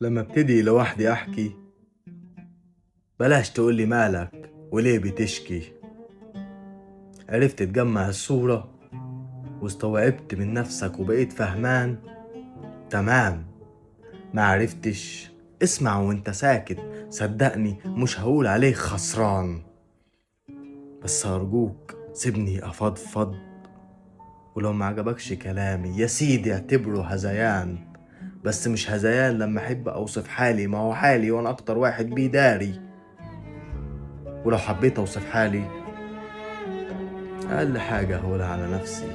لما ابتدي لوحدي احكي، بلاش تقولي مالك وليه بتشكي. عرفت تجمع الصورة واستوعبت من نفسك وبقيت فهمان. تمام. ما عرفتش؟ اسمع وانت ساكت، صدقني مش هقول عليك خسران، بس أرجوك سيبني أفضفض. ولو ما عجبكش كلامي يا سيدي اعتبره هذيان، بس مش هذيان لما أحب أوصف حالي، ما هو حالي وأنا أكتر واحد بيداري. ولو حبيت أوصف حالي أقل حاجة هقولها على نفسي: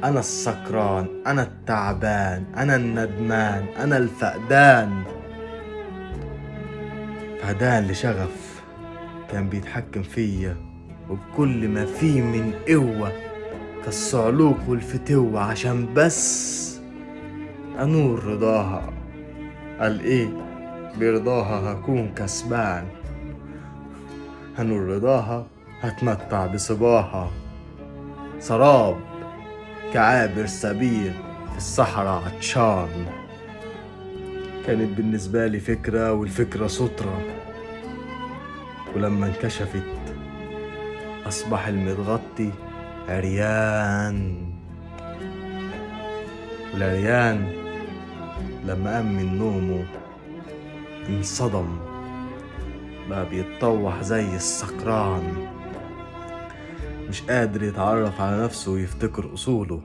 أنا السكران، أنا التعبان، أنا الندمان، أنا الفقدان. فقدان لشغف كان بيتحكم فيا وبكل ما فيه من قوة، كالصعلوك والفتوة، عشان بس أنور رضاها. قال إيه؟ برضاها هكون كسبان، هنور رضاها هتمتع بصباها. سراب كعابر سبيل في الصحراء عطشان. كانت بالنسبة لي فكرة والفكرة سترة، ولما انكشفت أصبح المتغطي عريان. والعريان لما قام من نومه انصدم، بقى بيتطوح زي السكران، مش قادر يتعرف على نفسه ويفتكر أصوله،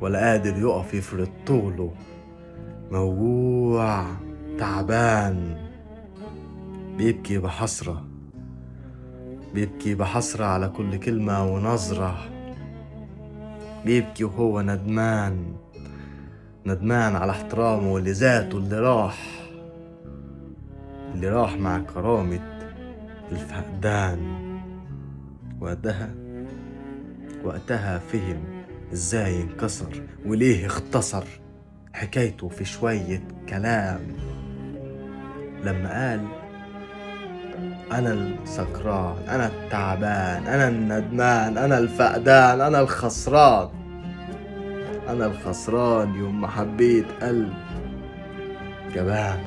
ولا قادر يقف يفرد طوله. موجوع تعبان، بيبكي بحسرة، بيبكي بحسرة على كل كلمة ونظرة. بيبكي وهو ندمان، ندمان على احترامه لذاته اللي راح مع كرامة الفقدان. وقتها فهم ازاي انكسر وليه اختصر حكايته في شوية كلام. لما قال أنا السكران، أنا التعبان، أنا الندمان، أنا الفقدان، أنا الخسران. أنا الخسران يوم ما حبيت قلب جبان.